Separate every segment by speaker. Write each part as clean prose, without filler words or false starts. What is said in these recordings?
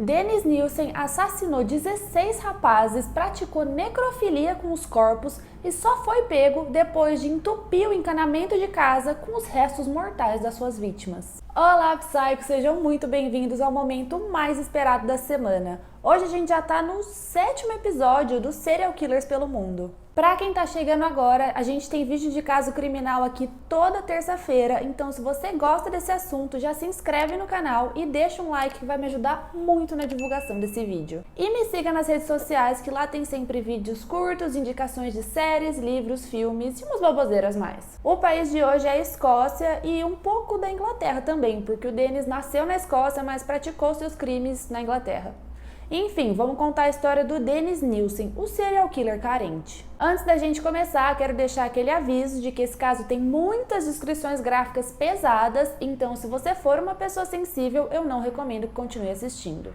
Speaker 1: Dennis Nielsen assassinou 16 rapazes, praticou necrofilia com os corpos e só foi pego depois de entupir o encanamento de casa com os restos mortais das suas vítimas. Olá, Psycho! Sejam muito bem-vindos ao momento mais esperado da semana. Hoje a gente já tá no 7º episódio dos Serial Killers pelo mundo. Pra quem tá chegando agora, a gente tem vídeo de caso criminal aqui toda terça-feira, então se você gosta desse assunto, já se inscreve no canal e deixa um like que vai me ajudar muito na divulgação desse vídeo. E me siga nas redes sociais que lá tem sempre vídeos curtos, indicações de séries, livros, filmes e umas baboseiras mais. O país de hoje é a Escócia e um pouco da Inglaterra também, porque o Dennis nasceu na Escócia, mas praticou seus crimes na Inglaterra. Enfim, vamos contar a história do Dennis Nielsen, o serial killer carente. Antes da gente começar, quero deixar aquele aviso de que esse caso tem muitas descrições gráficas pesadas, então se você for uma pessoa sensível, eu não recomendo que continue assistindo.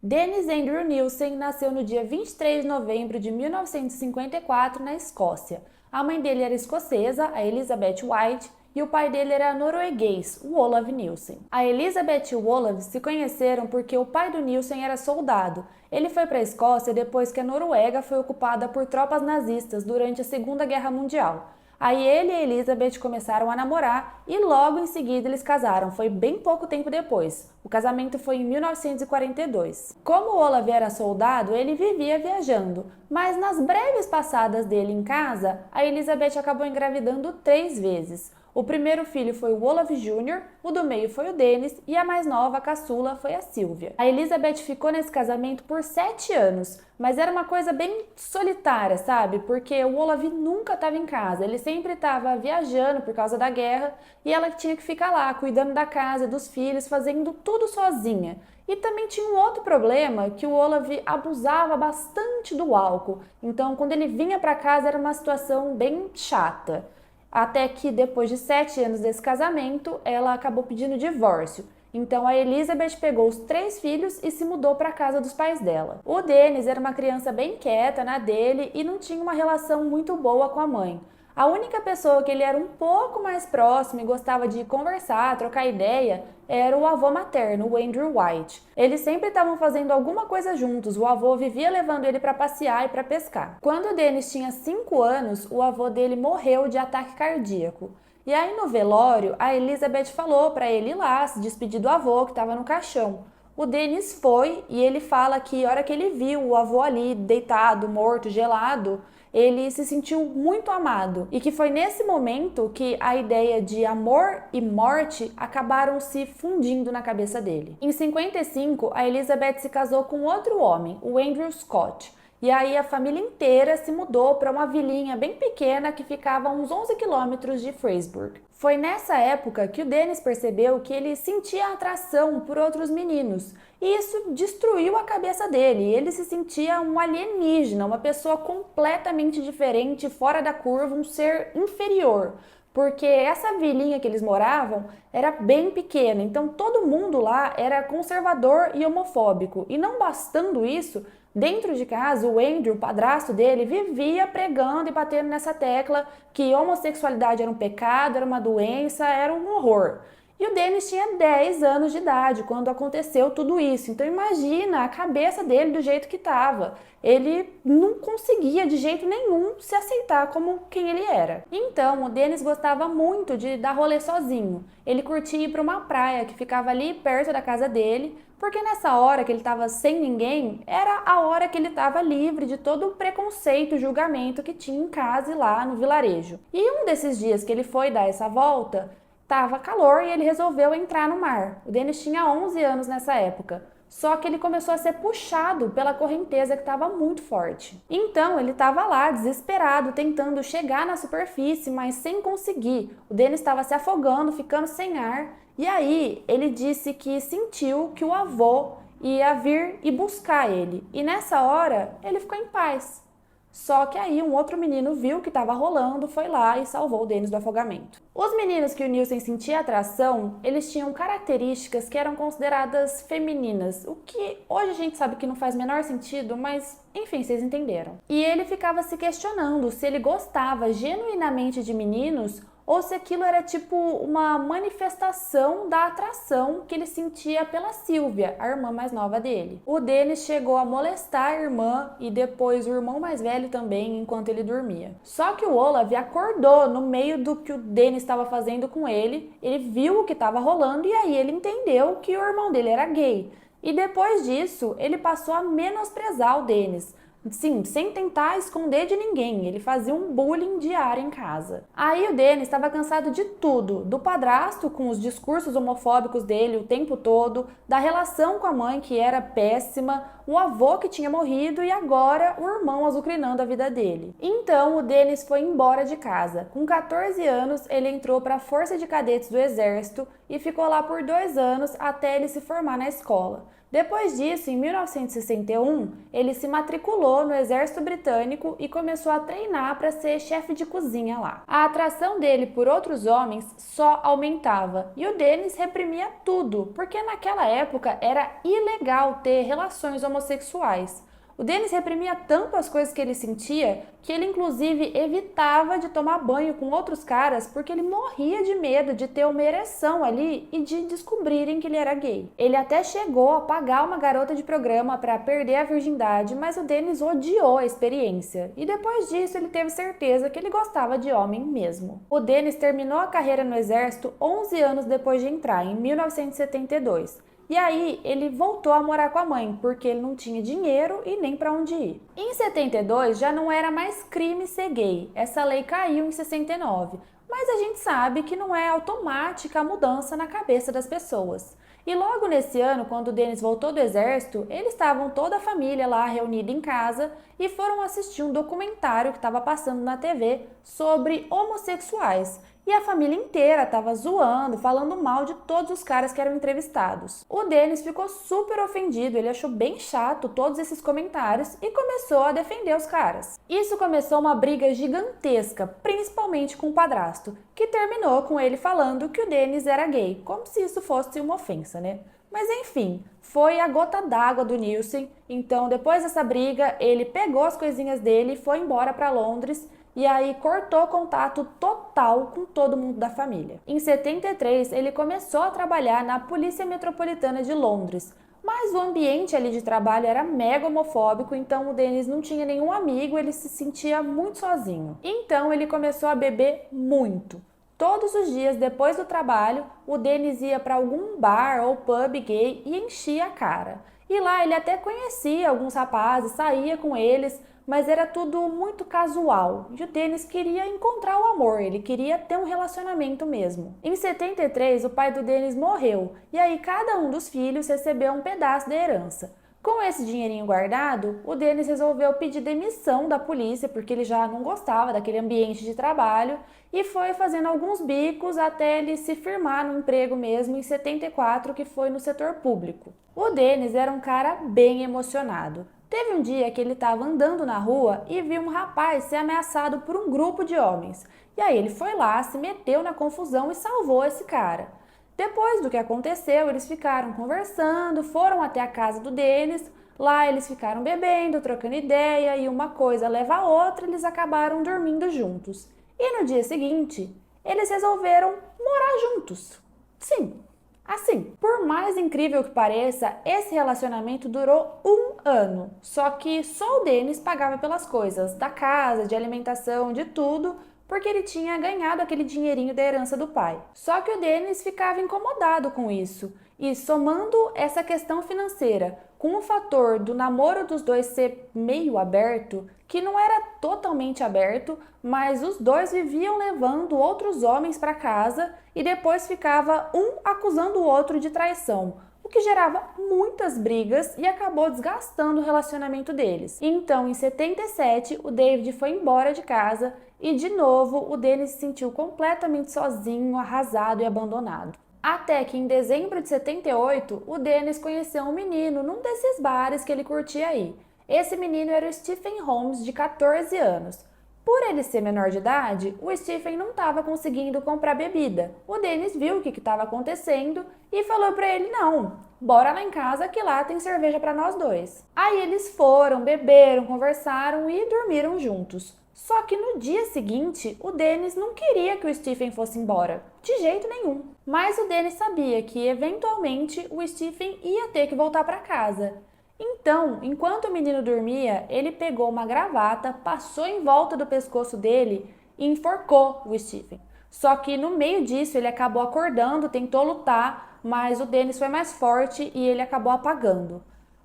Speaker 1: Dennis Andrew Nielsen nasceu no dia 23 de novembro de 1954 na Escócia. A mãe dele era escocesa, a Elizabeth White, e o pai dele era norueguês, o Olav Nielsen. A Elizabeth e o Olav se conheceram porque o pai do Nielsen era soldado. Ele foi para a Escócia depois que a Noruega foi ocupada por tropas nazistas durante a Segunda Guerra Mundial. Aí ele e a Elizabeth começaram a namorar e logo em seguida eles casaram, foi bem pouco tempo depois. O casamento foi em 1942. Como o Olav era soldado, ele vivia viajando, mas nas breves passadas dele em casa, a Elizabeth acabou engravidando 3 vezes. O primeiro filho foi o Olav Jr., o do meio foi o Dennis e a mais nova, a caçula, foi a Sylvia. A Elizabeth ficou nesse casamento por 7 anos, mas era uma coisa bem solitária, sabe? Porque o Olav nunca estava em casa, ele sempre estava viajando por causa da guerra e ela tinha que ficar lá, cuidando da casa, dos filhos, fazendo tudo sozinha. E também tinha um outro problema, que o Olav abusava bastante do álcool, então quando ele vinha para casa era uma situação bem chata. Até que depois de 7 anos desse casamento, ela acabou pedindo divórcio. Então a Elizabeth pegou os 3 filhos e se mudou para a casa dos pais dela. O Dennis era uma criança bem quieta na dele e não tinha uma relação muito boa com a mãe. A única pessoa que ele era um pouco mais próximo e gostava de conversar, trocar ideia, era o avô materno, o Andrew White. Eles sempre estavam fazendo alguma coisa juntos, o avô vivia levando ele para passear e para pescar. Quando o Dennis tinha 5 anos, o avô dele morreu de ataque cardíaco. E aí no velório, a Elizabeth falou para ele ir lá se despedir do avô que estava no caixão. O Dennis foi e ele fala que a hora que ele viu o avô ali deitado, morto, gelado, ele se sentiu muito amado e que foi nesse momento que a ideia de amor e morte acabaram se fundindo na cabeça dele. Em 55, a Elizabeth se casou com outro homem, o Andrew Scott. E aí a família inteira se mudou para uma vilinha bem pequena que ficava a uns 11 quilômetros de Freyburg. Foi nessa época que o Dennis percebeu que ele sentia atração por outros meninos. E isso destruiu a cabeça dele. Ele se sentia um alienígena, uma pessoa completamente diferente, fora da curva, um ser inferior. Porque essa vilinha que eles moravam era bem pequena, então todo mundo lá era conservador e homofóbico. E não bastando isso, dentro de casa, o Andrew, o padrasto dele, vivia pregando e batendo nessa tecla que homossexualidade era um pecado, era uma doença, era um horror. E o Dennis tinha 10 anos de idade quando aconteceu tudo isso. Então imagina a cabeça dele do jeito que estava. Ele não conseguia de jeito nenhum se aceitar como quem ele era. Então o Dennis gostava muito de dar rolê sozinho. Ele curtia ir para uma praia que ficava ali perto da casa dele, porque nessa hora que ele estava sem ninguém, era a hora que ele estava livre de todo o preconceito, julgamento que tinha em casa e lá no vilarejo. E um desses dias que ele foi dar essa volta, tava calor e ele resolveu entrar no mar. O Dennis tinha 11 anos nessa época. Só que ele começou a ser puxado pela correnteza que estava muito forte. Então ele estava lá desesperado, tentando chegar na superfície, mas sem conseguir. O Dennis estava se afogando, ficando sem ar. E aí ele disse que sentiu que o avô ia vir e buscar ele. E nessa hora ele ficou em paz. Só que aí um outro menino viu que estava rolando, foi lá e salvou o Dennis do afogamento. Os meninos que o Nielsen sentia atração, eles tinham características que eram consideradas femininas, o que hoje a gente sabe que não faz o menor sentido, mas enfim, vocês entenderam. E ele ficava se questionando se ele gostava genuinamente de meninos ou se aquilo era tipo uma manifestação da atração que ele sentia pela Sylvia, a irmã mais nova dele. O Dennis chegou a molestar a irmã e depois o irmão mais velho também enquanto ele dormia. Só que o Olav acordou no meio do que o Dennis estava fazendo com ele viu o que estava rolando e aí ele entendeu que o irmão dele era gay. E depois disso, ele passou a menosprezar o Dennis. Sim, sem tentar esconder de ninguém, ele fazia um bullying diário em casa. Aí o Dennis estava cansado de tudo, do padrasto com os discursos homofóbicos dele o tempo todo, da relação com a mãe que era péssima, o avô que tinha morrido e agora o irmão azucrinando a vida dele. Então o Dennis foi embora de casa. Com 14 anos, ele entrou para a Força de Cadetes do Exército e ficou lá por 2 anos até ele se formar na escola. Depois disso, em 1961, ele se matriculou no Exército Britânico e começou a treinar para ser chefe de cozinha lá. A atração dele por outros homens só aumentava e o Dennis reprimia tudo, porque naquela época era ilegal ter relações homossexuais. O Dennis reprimia tanto as coisas que ele sentia que ele inclusive evitava de tomar banho com outros caras porque ele morria de medo de ter uma ereção ali e de descobrirem que ele era gay. Ele até chegou a pagar uma garota de programa para perder a virgindade, mas o Dennis odiou a experiência e depois disso ele teve certeza que ele gostava de homem mesmo. O Dennis terminou a carreira no exército 11 anos depois de entrar, em 1972. E aí ele voltou a morar com a mãe, porque ele não tinha dinheiro e nem para onde ir. Em 72 já não era mais crime ser gay, essa lei caiu em 69, mas a gente sabe que não é automática a mudança na cabeça das pessoas. E logo nesse ano, quando o Dennis voltou do exército, eles estavam toda a família lá reunida em casa e foram assistir um documentário que estava passando na TV sobre homossexuais. E a família inteira estava zoando, falando mal de todos os caras que eram entrevistados. O Dennis ficou super ofendido, ele achou bem chato todos esses comentários e começou a defender os caras. Isso começou uma briga gigantesca, principalmente com o padrasto, que terminou com ele falando que o Dennis era gay, como se isso fosse uma ofensa, né? Mas enfim, foi a gota d'água do Nielsen, então depois dessa briga ele pegou as coisinhas dele e foi embora para Londres, e aí cortou contato total com todo mundo da família. Em 73, ele começou a trabalhar na Polícia Metropolitana de Londres, mas o ambiente ali de trabalho era mega homofóbico, então o Dennis não tinha nenhum amigo, ele se sentia muito sozinho. Então ele começou a beber muito. Todos os dias depois do trabalho, o Dennis ia para algum bar ou pub gay e enchia a cara. E lá ele até conhecia alguns rapazes, saía com eles, mas era tudo muito casual. E o Dennis queria encontrar o amor, ele queria ter um relacionamento mesmo. Em 73, o pai do Dennis morreu, e aí cada um dos filhos recebeu um pedaço da herança. Com esse dinheirinho guardado, o Dennis resolveu pedir demissão da polícia, porque ele já não gostava daquele ambiente de trabalho, e foi fazendo alguns bicos até ele se firmar no emprego mesmo em 74, que foi no setor público. O Dennis era um cara bem emocionado. Teve um dia que ele estava andando na rua e viu um rapaz ser ameaçado por um grupo de homens. E aí ele foi lá, se meteu na confusão e salvou esse cara. Depois do que aconteceu, eles ficaram conversando, foram até a casa do Dennis. Lá eles ficaram bebendo, trocando ideia e uma coisa leva a outra, eles acabaram dormindo juntos. E no dia seguinte, eles resolveram morar juntos. Sim. Assim, por mais incrível que pareça, esse relacionamento durou 1 ano. Só que só o Dennis pagava pelas coisas, da casa, de alimentação, de tudo, porque ele tinha ganhado aquele dinheirinho da herança do pai. Só que o Dennis ficava incomodado com isso. E somando essa questão financeira com o fator do namoro dos dois ser meio aberto, que não era totalmente aberto, mas os dois viviam levando outros homens para casa e depois ficava um acusando o outro de traição, o que gerava muitas brigas e acabou desgastando o relacionamento deles. Então, em 77, o David foi embora de casa e, de novo, o Dennis se sentiu completamente sozinho, arrasado e abandonado. Até que em dezembro de 78, o Dennis conheceu um menino num desses bares que ele curtia aí. Esse menino era o Stephen Holmes, de 14 anos. Por ele ser menor de idade, o Stephen não estava conseguindo comprar bebida. O Dennis viu o que estava acontecendo e falou para ele: não, bora lá em casa que lá tem cerveja para nós dois. Aí eles foram, beberam, conversaram e dormiram juntos. Só que no dia seguinte, o Dennis não queria que o Stephen fosse embora, de jeito nenhum. Mas o Dennis sabia que, eventualmente, o Stephen ia ter que voltar para casa. Então, enquanto o menino dormia, ele pegou uma gravata, passou em volta do pescoço dele e enforcou o Stephen. Só que no meio disso ele acabou acordando, tentou lutar, mas o Dennis foi mais forte e ele acabou apagando.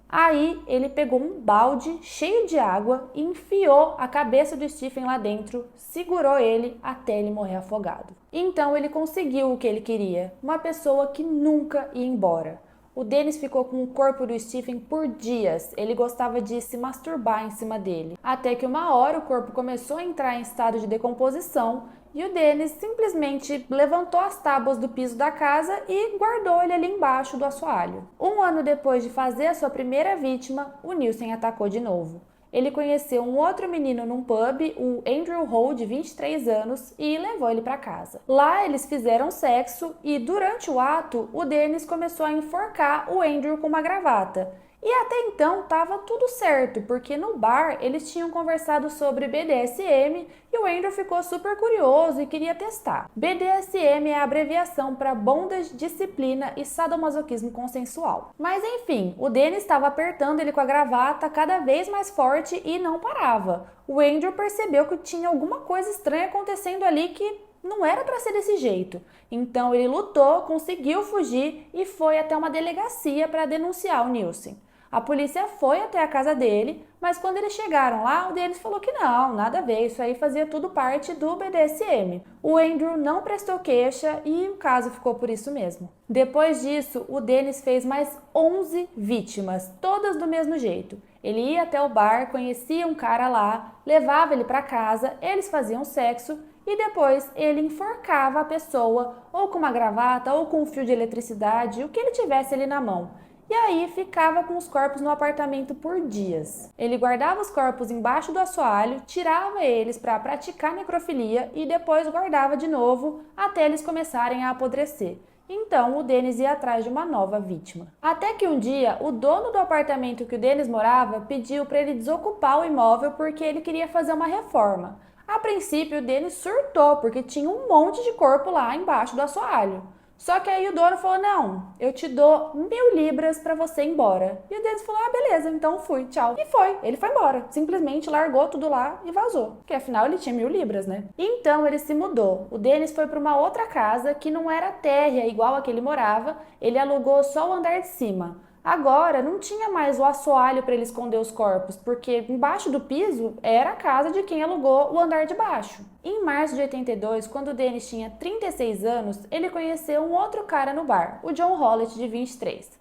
Speaker 1: Aí ele pegou um balde cheio de água e enfiou a cabeça do Stephen lá dentro, segurou ele até ele morrer afogado. Então ele conseguiu o que ele queria, uma pessoa que nunca ia embora. O Dennis ficou com o corpo do Stephen por dias, ele gostava de se masturbar em cima dele. Até que uma hora o corpo começou a entrar em estado de decomposição e o Dennis simplesmente levantou as tábuas do piso da casa e guardou ele ali embaixo do assoalho. Um ano depois de fazer a sua primeira vítima, o Nielsen atacou de novo. Ele conheceu um outro menino num pub, o Andrew Hall, de 23 anos, e levou ele para casa. Lá eles fizeram sexo e durante o ato, o Dennis começou a enforcar o Andrew com uma gravata. E até então estava tudo certo, porque no bar eles tinham conversado sobre BDSM e o Andrew ficou super curioso e queria testar. BDSM é a abreviação para bondage, disciplina e sadomasoquismo consensual. Mas enfim, o Dennis estava apertando ele com a gravata cada vez mais forte e não parava. O Andrew percebeu que tinha alguma coisa estranha acontecendo ali que não era para ser desse jeito. Então ele lutou, conseguiu fugir e foi até uma delegacia para denunciar o Nielsen. A polícia foi até a casa dele, mas quando eles chegaram lá, o Dennis falou que não, nada a ver, isso aí fazia tudo parte do BDSM. O Andrew não prestou queixa e o caso ficou por isso mesmo. Depois disso, o Dennis fez mais 11 vítimas, todas do mesmo jeito. Ele ia até o bar, conhecia um cara lá, levava ele para casa, eles faziam sexo e depois ele enforcava a pessoa ou com uma gravata ou com um fio de eletricidade, o que ele tivesse ali na mão. E aí ficava com os corpos no apartamento por dias. Ele guardava os corpos embaixo do assoalho, tirava eles para praticar necrofilia e depois guardava de novo até eles começarem a apodrecer. Então o Dennis ia atrás de uma nova vítima. Até que um dia, o dono do apartamento que o Dennis morava pediu para ele desocupar o imóvel porque ele queria fazer uma reforma. A princípio, o Dennis surtou porque tinha um monte de corpo lá embaixo do assoalho. Só que aí o dono falou, não, eu te dou 1.000 libras para você ir embora. E o Dennis falou, beleza, então fui, tchau. E foi, ele foi embora, simplesmente largou tudo lá e vazou. Porque afinal ele tinha 1.000 libras, né? Então ele se mudou. O Dennis foi para uma outra casa que não era térrea igual a que ele morava, ele alugou só o andar de cima. Agora não tinha mais o assoalho para ele esconder os corpos, porque embaixo do piso era a casa de quem alugou o andar de baixo. Em março de 82, quando o Dennis tinha 36 anos, ele conheceu um outro cara no bar, o John Hollett, de 23.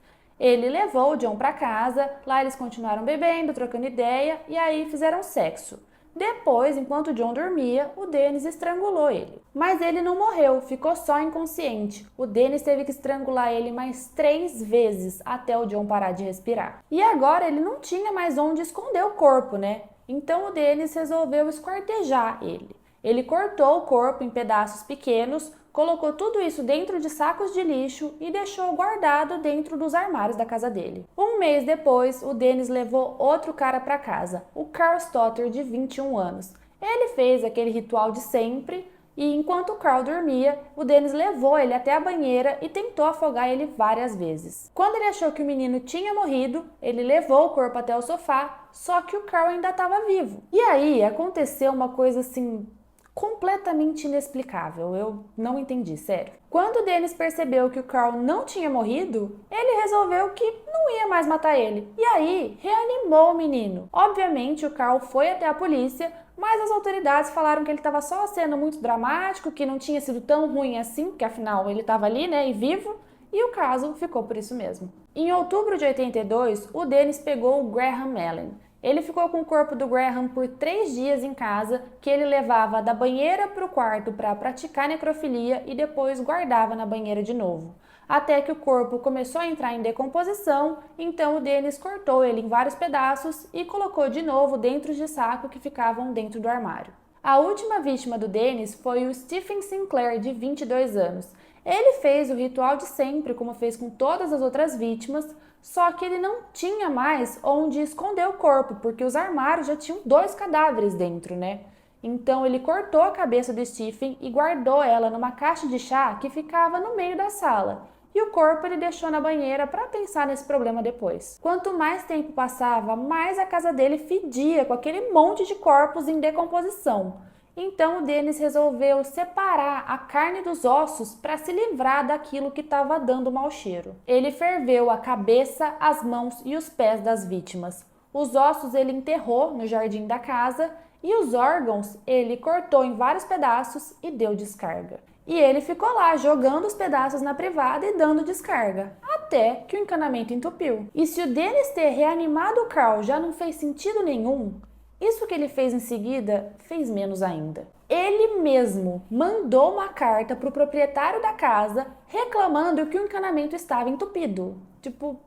Speaker 1: Ele levou o John para casa, lá eles continuaram bebendo, trocando ideia e aí fizeram sexo. Depois, enquanto o John dormia, o Dennis estrangulou ele. Mas ele não morreu, ficou só inconsciente. O Dennis teve que estrangular ele mais 3 vezes até o John parar de respirar. E agora ele não tinha mais onde esconder o corpo, né? Então o Dennis resolveu esquartejar ele. Ele cortou o corpo em pedaços pequenos, colocou tudo isso dentro de sacos de lixo e deixou guardado dentro dos armários da casa dele. Um mês depois, o Dennis levou outro cara para casa, o Carl Stotter, de 21 anos. Ele fez aquele ritual de sempre e, enquanto o Carl dormia, o Dennis levou ele até a banheira e tentou afogar ele várias vezes. Quando ele achou que o menino tinha morrido, ele levou o corpo até o sofá, só que o Carl ainda estava vivo. E aí aconteceu uma coisa assim completamente inexplicável, eu não entendi, sério. Quando o Dennis percebeu que o Carl não tinha morrido, ele resolveu que não ia mais matar ele. E aí, reanimou o menino. Obviamente, o Carl foi até a polícia, mas as autoridades falaram que ele estava só sendo muito dramático, que não tinha sido tão ruim assim, porque afinal ele estava ali, né, e vivo, e o caso ficou por isso mesmo. Em outubro de 82, o Dennis pegou o Graham Allen. Ele ficou com o corpo do Graham por 3 dias em casa, que ele levava da banheira para o quarto para praticar necrofilia e depois guardava na banheira de novo. Até que o corpo começou a entrar em decomposição, então o Dennis cortou ele em vários pedaços e colocou de novo dentro de saco que ficavam dentro do armário. A última vítima do Dennis foi o Stephen Sinclair, de 22 anos. Ele fez o ritual de sempre, como fez com todas as outras vítimas, só que ele não tinha mais onde esconder o corpo, porque os armários já tinham 2 cadáveres dentro, né? Então ele cortou a cabeça do Stephen e guardou ela numa caixa de chá que ficava no meio da sala. E o corpo ele deixou na banheira para pensar nesse problema depois. Quanto mais tempo passava, mais a casa dele fedia com aquele monte de corpos em decomposição. Então o Dennis resolveu separar a carne dos ossos para se livrar daquilo que estava dando mau cheiro. Ele ferveu a cabeça, as mãos e os pés das vítimas. Os ossos ele enterrou no jardim da casa e os órgãos ele cortou em vários pedaços e deu descarga. E ele ficou lá jogando os pedaços na privada e dando descarga, até que o encanamento entupiu. E se o Dennis ter reanimado o Carl já não fez sentido nenhum, isso que ele fez em seguida fez menos ainda. Ele mesmo mandou uma carta para o proprietário da casa reclamando que o encanamento estava entupido. Tipo,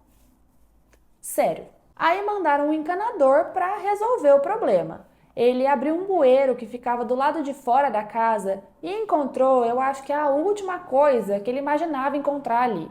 Speaker 1: sério. Aí mandaram um encanador para resolver o problema. Ele abriu um bueiro que ficava do lado de fora da casa e encontrou, eu acho que a última coisa que ele imaginava encontrar ali: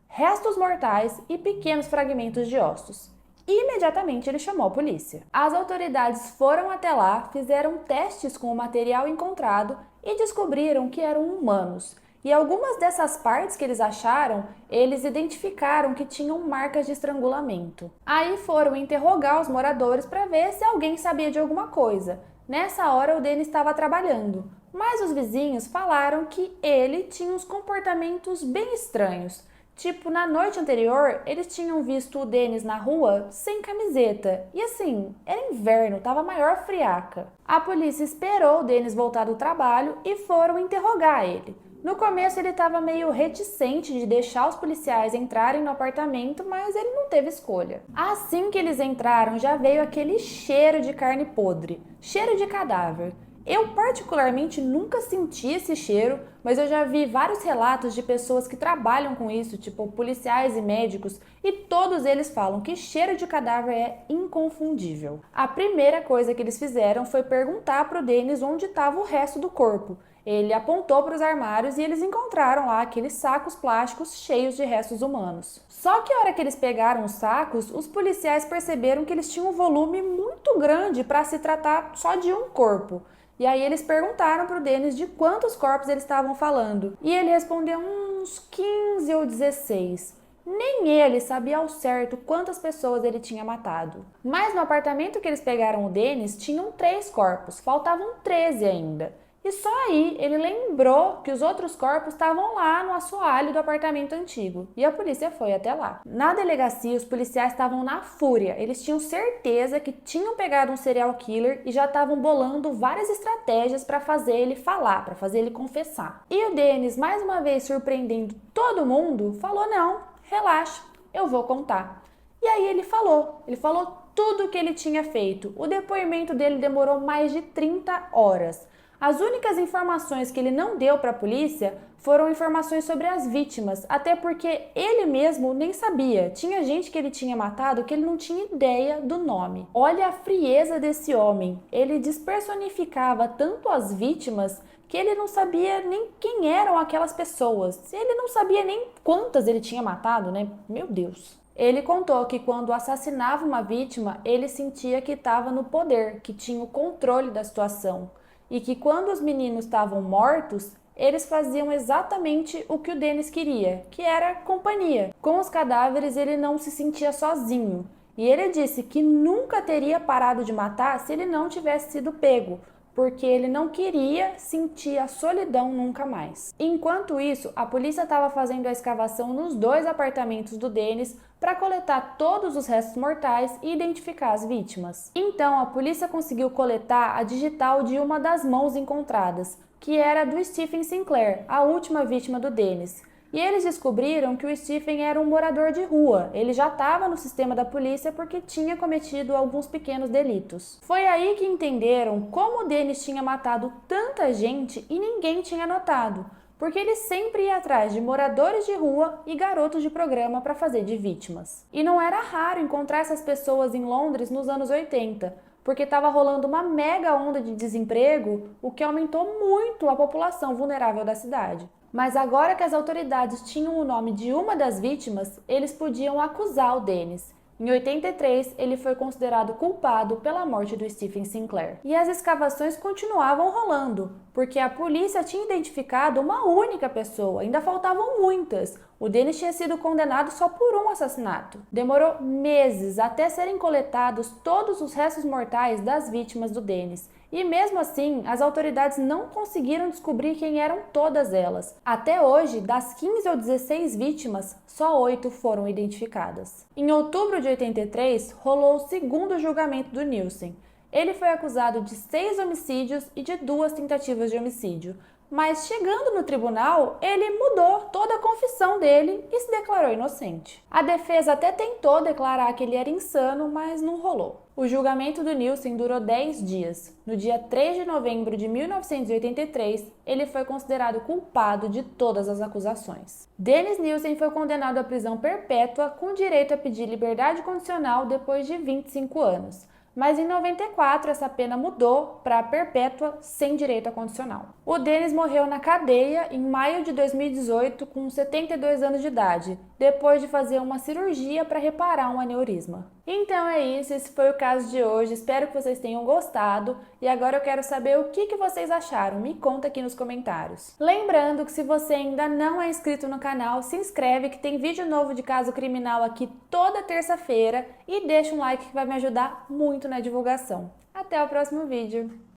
Speaker 1: restos mortais e pequenos fragmentos de ossos. Imediatamente ele chamou a polícia. As autoridades foram até lá, fizeram testes com o material encontrado e descobriram que eram humanos. E algumas dessas partes que eles acharam, eles identificaram que tinham marcas de estrangulamento. Aí foram interrogar os moradores para ver se alguém sabia de alguma coisa. Nessa hora o Dennis estava trabalhando, mas os vizinhos falaram que ele tinha uns comportamentos bem estranhos. Tipo, na noite anterior, eles tinham visto o Dennis na rua sem camiseta. E assim, era inverno, tava maior friaca. A polícia esperou o Dennis voltar do trabalho e foram interrogar ele. No começo ele estava meio reticente de deixar os policiais entrarem no apartamento, mas ele não teve escolha. Assim que eles entraram, já veio aquele cheiro de carne podre, cheiro de cadáver. Eu particularmente nunca senti esse cheiro, mas eu já vi vários relatos de pessoas que trabalham com isso, tipo policiais e médicos, e todos eles falam que cheiro de cadáver é inconfundível. A primeira coisa que eles fizeram foi perguntar para o Dennis onde estava o resto do corpo. Ele apontou para os armários e eles encontraram lá aqueles sacos plásticos cheios de restos humanos. Só que a hora que eles pegaram os sacos, os policiais perceberam que eles tinham um volume muito grande para se tratar só de um corpo. E aí eles perguntaram para o Dennis de quantos corpos eles estavam falando. E ele respondeu uns 15 ou 16. Nem ele sabia ao certo quantas pessoas ele tinha matado. Mas no apartamento que eles pegaram o Dennis, tinham 3 corpos, faltavam 13 ainda. E só aí ele lembrou que os outros corpos estavam lá no assoalho do apartamento antigo. E a polícia foi até lá. Na delegacia, os policiais estavam na fúria. Eles tinham certeza que tinham pegado um serial killer e já estavam bolando várias estratégias para fazer ele falar, para fazer ele confessar. E o Dennis, mais uma vez surpreendendo todo mundo, falou: não, relaxa, eu vou contar. E aí ele falou tudo o que ele tinha feito. O depoimento dele demorou mais de 30 horas. As únicas informações que ele não deu para a polícia foram informações sobre as vítimas, até porque ele mesmo nem sabia. Tinha gente que ele tinha matado que ele não tinha ideia do nome. Olha a frieza desse homem. Ele despersonificava tanto as vítimas que ele não sabia nem quem eram aquelas pessoas. Ele não sabia nem quantas ele tinha matado, né? Meu Deus. Ele contou que quando assassinava uma vítima, ele sentia que estava no poder, que tinha o controle da situação. E que quando os meninos estavam mortos, eles faziam exatamente o que o Dennis queria, que era companhia. Com os cadáveres ele não se sentia sozinho. E ele disse que nunca teria parado de matar se ele não tivesse sido pego, porque ele não queria sentir a solidão nunca mais. Enquanto isso, a polícia estava fazendo a escavação nos 2 apartamentos do Dennis para coletar todos os restos mortais e identificar as vítimas. Então, a polícia conseguiu coletar a digital de uma das mãos encontradas, que era do Stephen Sinclair, a última vítima do Dennis. E eles descobriram que o Stephen era um morador de rua. Ele já estava no sistema da polícia porque tinha cometido alguns pequenos delitos. Foi aí que entenderam como o Dennis tinha matado tanta gente e ninguém tinha notado, porque ele sempre ia atrás de moradores de rua e garotos de programa para fazer de vítimas. E não era raro encontrar essas pessoas em Londres nos anos 80, porque estava rolando uma mega onda de desemprego, o que aumentou muito a população vulnerável da cidade. Mas agora que as autoridades tinham o nome de uma das vítimas, eles podiam acusar o Dennis. Em 83, ele foi considerado culpado pela morte do Stephen Sinclair. E as escavações continuavam rolando, porque a polícia tinha identificado uma única pessoa, ainda faltavam muitas. O Dennis tinha sido condenado só por um assassinato. Demorou meses até serem coletados todos os restos mortais das vítimas do Dennis. E mesmo assim, as autoridades não conseguiram descobrir quem eram todas elas. Até hoje, das 15 ou 16 vítimas, só 8 foram identificadas. Em outubro de 83, rolou o segundo julgamento do Nielsen. Ele foi acusado de 6 homicídios e de 2 tentativas de homicídio. Mas chegando no tribunal, ele mudou toda a confissão dele e se declarou inocente. A defesa até tentou declarar que ele era insano, mas não rolou. O julgamento do Nielsen durou 10 dias. No dia 3 de novembro de 1983, ele foi considerado culpado de todas as acusações. Dennis Nielsen foi condenado à prisão perpétua com direito a pedir liberdade condicional depois de 25 anos. Mas em 94 essa pena mudou para perpétua sem direito a condicional. O Dennis morreu na cadeia em maio de 2018 com 72 anos de idade, depois de fazer uma cirurgia para reparar um aneurisma. Então é isso, esse foi o caso de hoje, espero que vocês tenham gostado e agora eu quero saber o que vocês acharam, me conta aqui nos comentários. Lembrando que se você ainda não é inscrito no canal, se inscreve que tem vídeo novo de caso criminal aqui toda terça-feira e deixa um like que vai me ajudar muito na divulgação. Até o próximo vídeo!